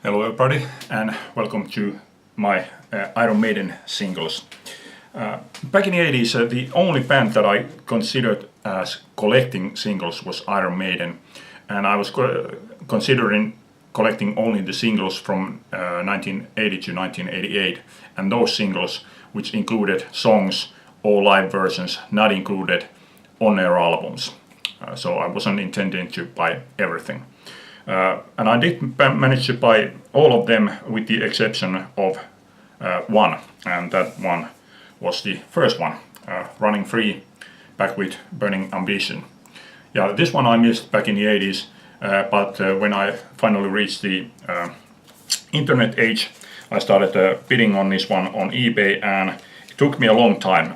Hello everybody and welcome to my Iron Maiden Singles. Back in the 80s, the only band that I considered as collecting singles was Iron Maiden, and I was considering collecting only the singles from 1980 to 1988, and those singles which included songs or live versions not included on their albums. So I wasn't intending to buy everything. And I did manage to buy all of them with the exception of one, and that one was the first one, Running Free, back with Burning Ambition. Yeah, this one I missed back in the 80s, but when I finally reached the internet age, I started bidding on this one on eBay, and it took me a long time.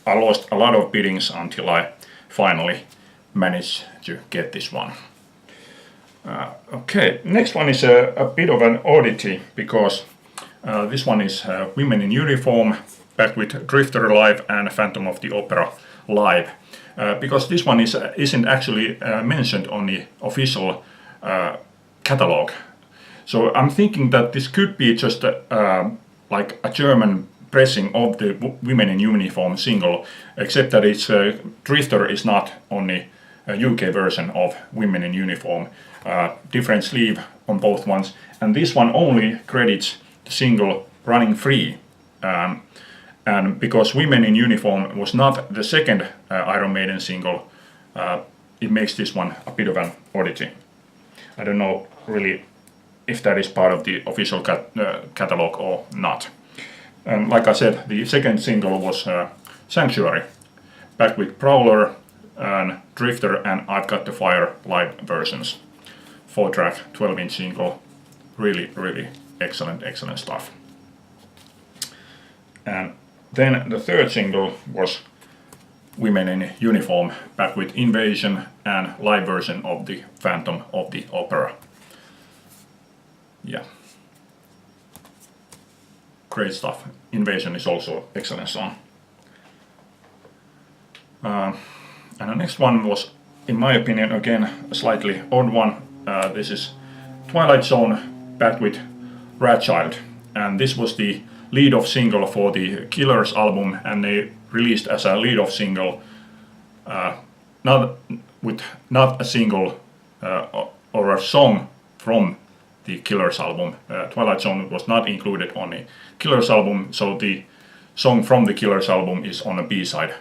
I lost a lot of biddings until I finally managed to get this one. Okay, next one is a bit of an oddity, because this one is Women in Uniform, back with Drifter Live and Phantom of the Opera Live. Because this one isn't actually mentioned on the official catalog. So I'm thinking that this could be just like a German pressing of the Women in Uniform single, except that it's Drifter is not on the UK version of Women in Uniform. Different sleeve on both ones, and this one only credits the single Running Free, and because Women in Uniform was not the second Iron Maiden single, it makes this one a bit of an oddity. I don't know really if that is part of the official catalog or not. And like I said, the second single was Sanctuary, back with Prowler and Drifter and I've Got the Fire live versions. 4-track 12-inch single, really excellent stuff. And then the third single was Women in Uniform, back with Invasion and live version of the Phantom of the Opera. Yeah, great stuff. Invasion is also excellent song. And the next one was, in my opinion, again a slightly odd one. This is Twilight Zone, back with Wrathchild, and this was the lead-off single for the Killers album, and they released as a lead-off single, not a single or a song from the Killers album. Twilight Zone was not included on the Killers album, so the song from the Killers album is on a B-side,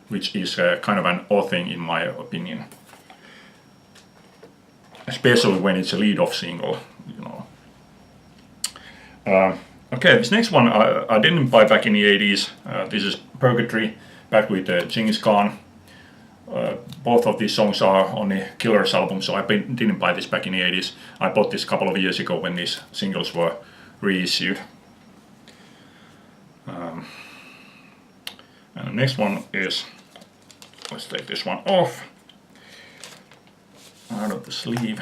which is kind of an odd thing in my opinion. Especially when it's a lead-off single, you know. Okay, this next one I didn't buy back in the 80s. This is Purgatory, back with Genghis Khan. Both of these songs are on the Killers album, so I didn't buy this back in the 80s. I bought this a couple of years ago when these singles were reissued. And the next one is, let's take this one off. Out of the sleeve.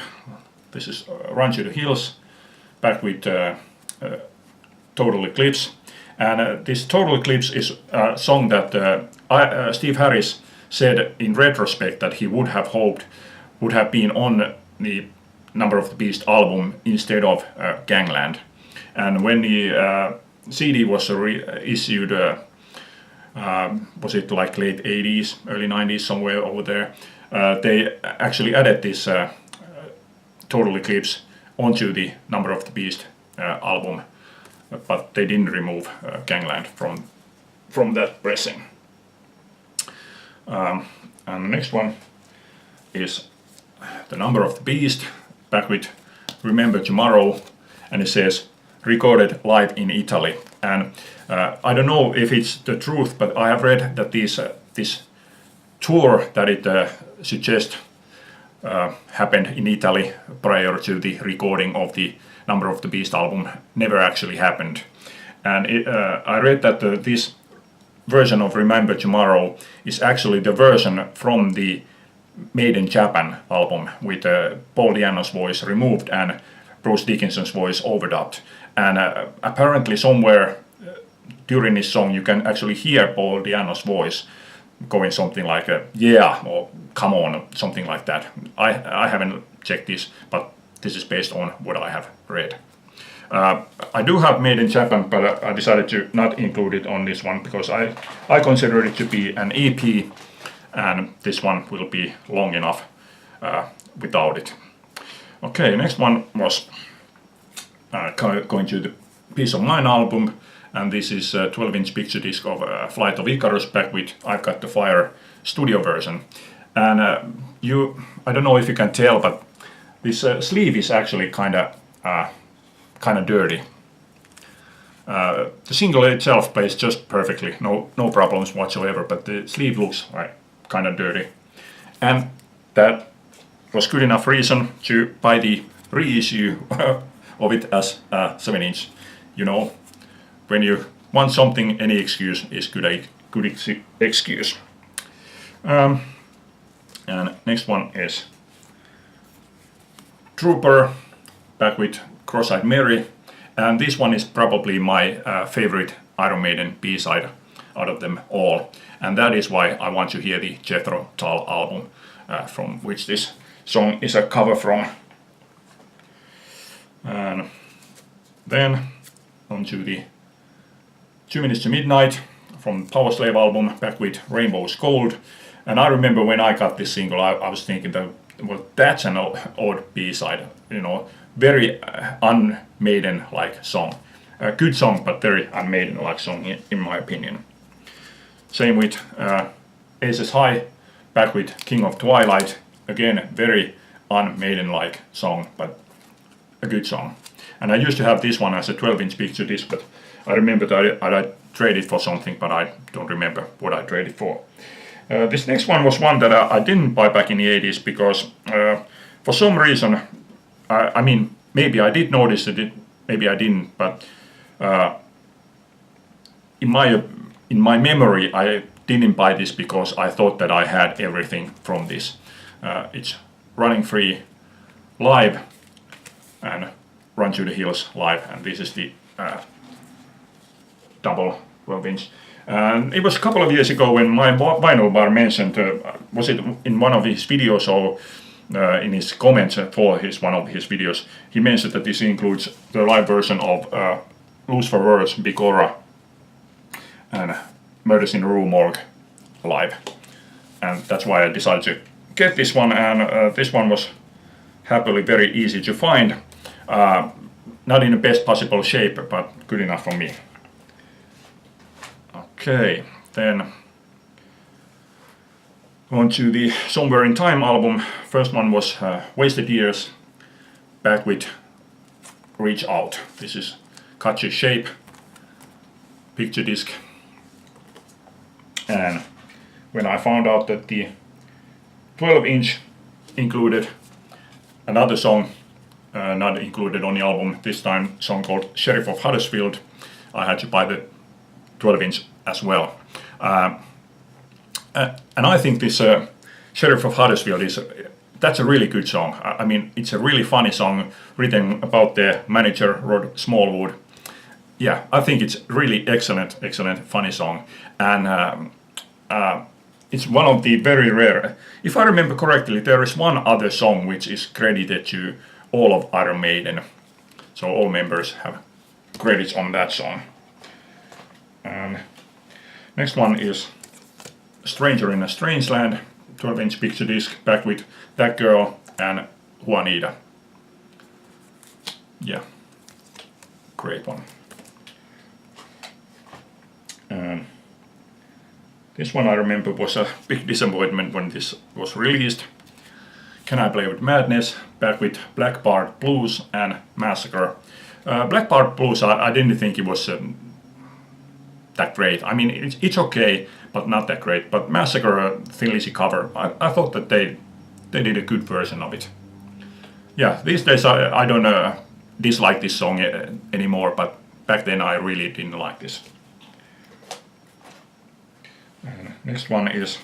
This is Run to the Hills, back with Total Eclipse, and this Total Eclipse is a song that Steve Harris said in retrospect that he would have hoped would have been on the Number of the Beast album instead of Gangland. And when the CD was issued, was it like late 80s, early 90s, somewhere over there, they actually added this Total Eclipse onto the Number of the Beast album, but they didn't remove Gangland from that pressing. And the next one is the Number of the Beast, back with Remember Tomorrow, and it says recorded live in Italy. And I don't know if it's the truth, but I have read that this tour that it suggests happened in Italy prior to the recording of the Number of the Beast album never actually happened. And I read that this version of Remember Tomorrow is actually the version from the Maiden Japan album, with Paul Di'Anno's voice removed and Bruce Dickinson's voice overdubbed. And apparently somewhere during this song you can actually hear Paul Di'Anno's voice going something like yeah, or come on, something like that. I haven't checked this, but this is based on what I have read. I do have Made in Japan, but I decided to not include it on this one because I consider it to be an EP, and this one will be long enough without it. Okay, next one was going to the Peace of Mind album, and this is a 12-inch picture disc of Flight of Icarus back with I've Got the Fire studio version. And I don't know if you can tell, but this sleeve is actually kind of dirty. The single itself plays just perfectly, no problems whatsoever, but the sleeve looks like kind of dirty. And that was good enough reason to buy the reissue of it as a 7-inch. You know, when you want something, any excuse is good excuse. And next one is Trooper, back with Cross-Eyed Mary, and this one is probably my favorite Iron Maiden B-side out of them all, and that is why I want to hear the Jethro Tull album, from which this song is a cover from. And then on to the 2 Minutes to Midnight from Power Slave album, back with Rainbow's Gold. And I remember when I got this single, I was thinking that, well, that's an odd B-side, you know, very un-Maiden-like song. A good song, but very un-Maiden-like song in my opinion. Same with Aces High, back with King of Twilight. Again, very un-Maiden-like song, but a good song. And I used to have this one as a 12-inch picture disc, but I remember that I traded for something, but I don't remember what I traded for. This next one was one that I didn't buy back in the 80s because for some reason, I mean, maybe I did notice it, maybe I didn't, but in my memory, I didn't buy this because I thought that I had everything from this. It's Running Free live and Run to the Hills live, and this is the double 12-inch. And it was a couple of years ago when my vinyl bar mentioned, was it in one of his videos or in his comments for one of his videos, he mentioned that this includes the live version of Loose for Words, Bigora, and Murders in the Rue Morgue live. And that's why I decided to get this one, and this one was happily very easy to find. Not in the best possible shape, but good enough for me. Okay, then on to the Somewhere in Time album. First one was Wasted Years, back with Reach Out. This is Katsu's Shape picture disc. And when I found out that the 12-inch included another song, not included on the album, this time a song called Sheriff of Huddersfield, I had to buy the 12-inch as well. And I think this Sheriff of Huddersfield that's a really good song. I mean, it's a really funny song written about the manager, Rod Smallwood. Yeah, I think it's really excellent, funny song. And it's one of the very rare, if I remember correctly, there is one other song which is credited to all of Iron Maiden. So all members have credits on that song. And next one is Stranger in a Strange Land, 12-inch picture disc, back with That Girl and Juanita. Yeah, great one. This one I remember was a big disappointment when this was released. Can I Play with Madness, back with Black Bart Blues and Massacre. Black Bart Blues, I didn't think it was that great. I mean, it's okay, but not that great. But Massacre, Thin Lizzy cover, I thought that they did a good version of it. Yeah, these days I don't dislike this song anymore, but back then I really didn't like this. And next one is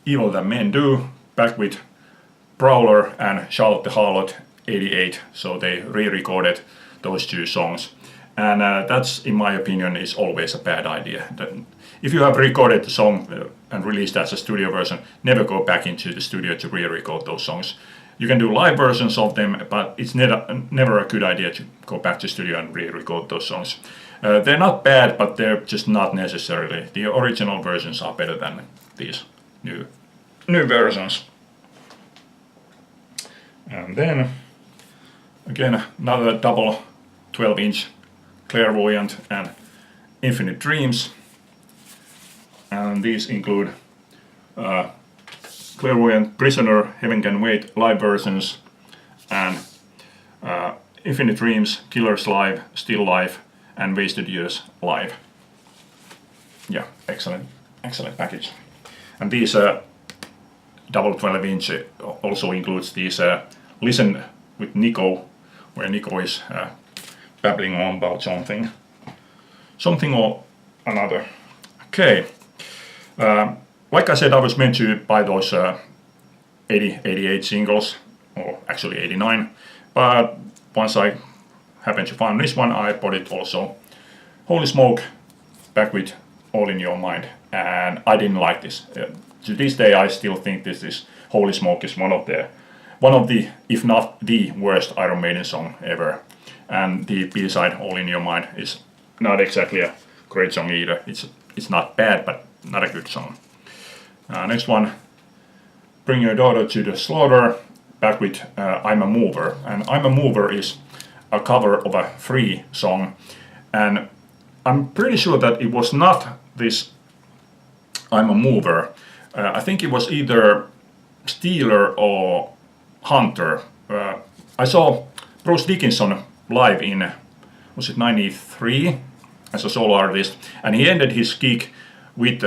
Evil That Men Do, back with Prowler and Charlotte the Harlot 88, so they re-recorded those two songs. And that's, in my opinion, is always a bad idea. If you have recorded the song and released as a studio version, never go back into the studio to re-record those songs. You can do live versions of them, but it's never a good idea to go back to studio and re-record those songs. They're not bad, but they're just not necessarily. The original versions are better than these new versions. And then, again, another double 12-inch Clairvoyant and Infinite Dreams. And these include Clairvoyant, Prisoner, Heaven Can Wait live versions, and Infinite Dreams, Killers Live, Still Live, and Wasted Years live. Yeah, excellent package. And these double 12-inch also includes these Listen with Nico, where Nico is babbling on about something or another. Okay. Like I said, I was meant to buy those 88 singles, or actually 89, but once I happened to find this one, I bought it also. Holy smoke, back with All in Your Mind, and I didn't like this. To this day, I still think this is Holy Smoke is one of the, if not the worst Iron Maiden song ever. And the B-side All in Your Mind is not exactly a great song either. It's not bad, but not a good song. Next one, Bring Your Daughter to the Slaughter, back with I'm a Mover. And I'm a Mover is a cover of a Free song, and I'm pretty sure that it was not this I'm a Mover. I think it was either Steeler or Hunter. I saw Bruce Dickinson live in, was it 93, as a solo artist, and he ended his gig with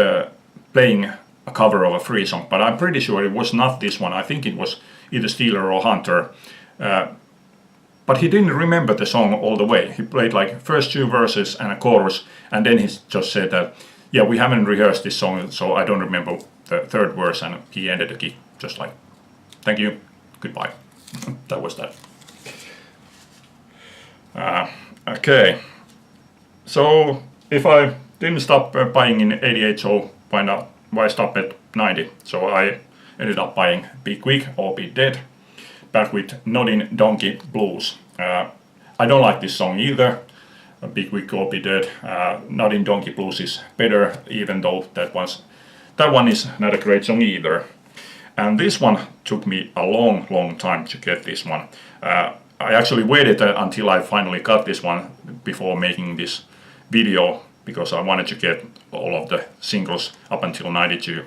playing a cover of a Free song, but I'm pretty sure it was not this one. I think it was either Steeler or Hunter. But he didn't remember the song all the way. He played like first two verses and a chorus, and then he just said that, yeah, we haven't rehearsed this song, so I don't remember the third verse, and he ended the gig just like, thank you, goodbye. That was that. Okay, so if I didn't stop buying in 88, so why stop at 90? So I ended up buying Be Quick or Be Dead, back with Nodding Donkey Blues. I don't like this song either, Be Quick or Be Dead. Nodding Donkey Blues is better, even though that one is not a great song either. And this one took me a long time to get this one. I actually waited until I finally got this one before making this video, because I wanted to get all of the singles up until 92.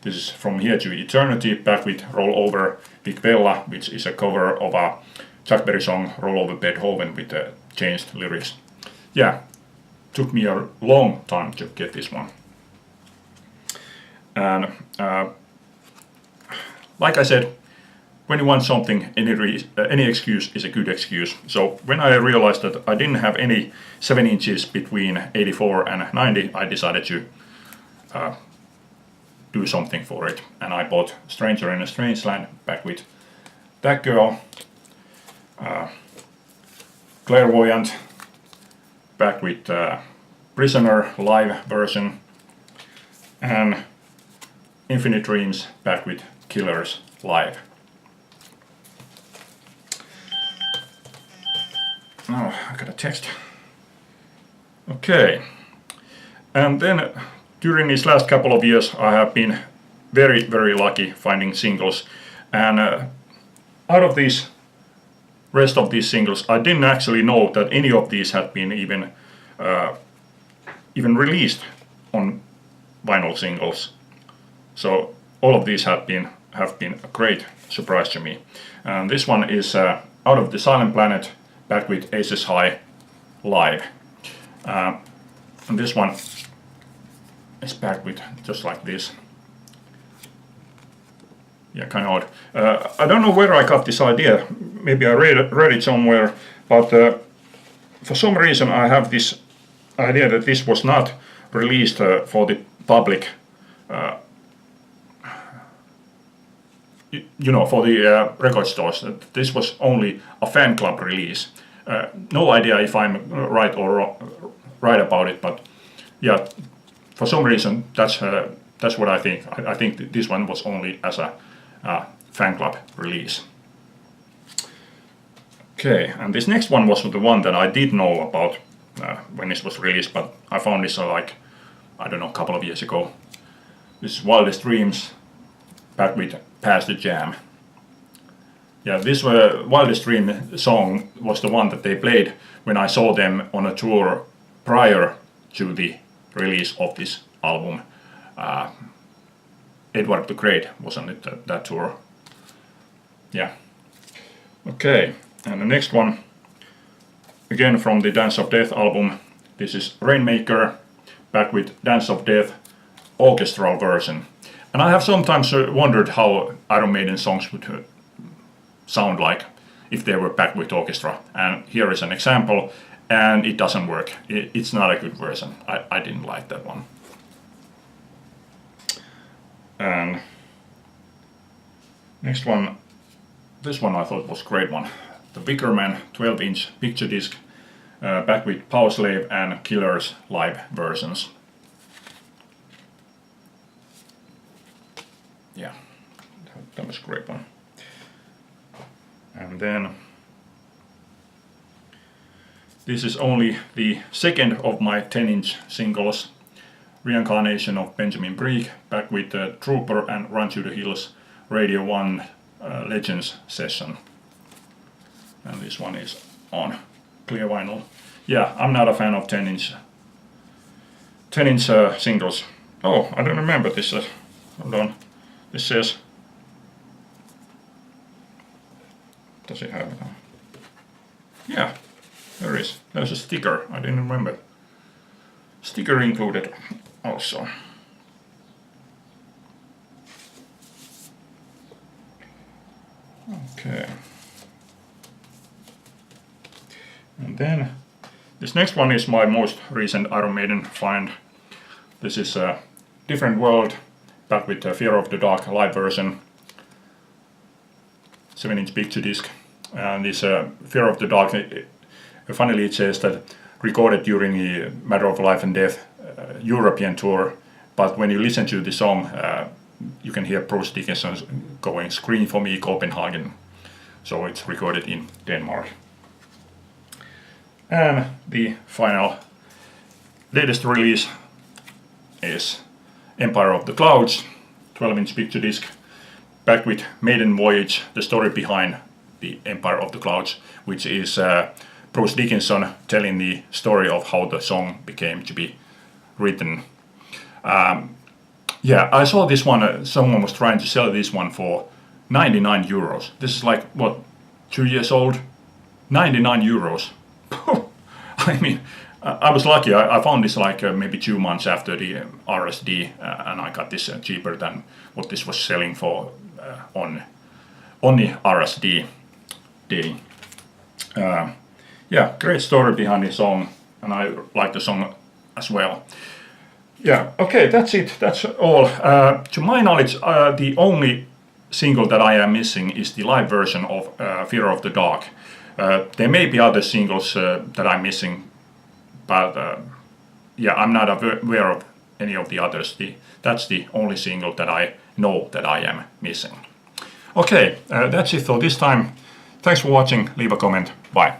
This is From Here to Eternity, back with Roll Over Big Bella, which is a cover of a Chuck Berry song, Roll Over Beethoven, with changed lyrics. Yeah, took me a long time to get this one. And like I said, when you want something, any excuse is a good excuse. So when I realized that I didn't have any 7 inches between 84 and 90, I decided to do something for it. And I bought Stranger in a Strange Land, back with that girl. Clairvoyant, back with Prisoner live version. And Infinite Dreams, back with Killers live. Oh, I got a text. Okay. And then during these last couple of years, I have been very lucky finding singles. And out of these rest of these singles, I didn't actually know that any of these had been even released on vinyl singles. So all of these have been a great surprise to me. And this one is Out of the Silent Planet, back with Aces High live. And this one is back with just like this. Yeah, kind of odd. I don't know where I got this idea. Maybe I read it somewhere, but for some reason I have this idea that this was not released for the public, for the record stores. This was only a fan club release. No idea if I'm right or right about it, but yeah, for some reason that's what I think. I think this one was only as a fan club release. Okay, and this next one was the one that I did know about when this was released, but I found this like, I don't know, a couple of years ago. This is Wildest Dreams, back with Past the Jam. Yeah, this Wildest Dream song was the one that they played when I saw them on a tour prior to the release of this album. Edward the Great was on it, that tour. Yeah. Okay, and the next one, again from the Dance of Death album. This is Rainmaker, back with Dance of Death orchestral version. And I have sometimes wondered how Iron Maiden songs would sound like if they were back with orchestra. And here is an example, and it doesn't work. It's not a good version. I didn't like that one. And next one, this one I thought was a great one. The Wickerman 12-inch picture disc, back with Power Slave and Killer's live versions. Yeah, that was a great one. And then this is only the second of my 10-inch singles, Reincarnation of Benjamin Breek, back with Trooper and Run to the Hills Radio 1 Legends session. And this one is on clear vinyl. Yeah, I'm not a fan of 10-inch singles. Oh, I don't remember this. Hold on. This says, does it have it on? Yeah, there is. There's a sticker. I didn't remember. Sticker included also. Okay. And then this next one is my most recent Iron Maiden find. This is a Different World, back with Fear of the Dark live version, 7-inch picture disc. And this Fear of the Dark, funnily it says that recorded during the Matter of Life and Death European tour, but when you listen to the song, you can hear Bruce Dickinson going "Scream for Me, Copenhagen." So it's recorded in Denmark. And the final, latest release is Empire of the Clouds, 12-inch picture disc, back with Maiden Voyage, the story behind the Empire of the Clouds, which is Bruce Dickinson telling the story of how the song became to be written. Yeah, I saw this one, someone was trying to sell this one for 99 euros. This is like, what, 2 years old? 99 euros. I mean, I was lucky. I found this like maybe 2 months after the RSD, and I got this cheaper than what this was selling for on the RSD day. Yeah, great story behind the song, and I like the song as well. Yeah, okay, that's it. That's all. To my knowledge, the only single that I am missing is the live version of Fear of the Dark. There may be other singles that I'm missing, but yeah, I'm not aware of any of the others. That's the only single that I know that I am missing. Okay, that's it for this time. Thanks for watching. Leave a comment. Bye.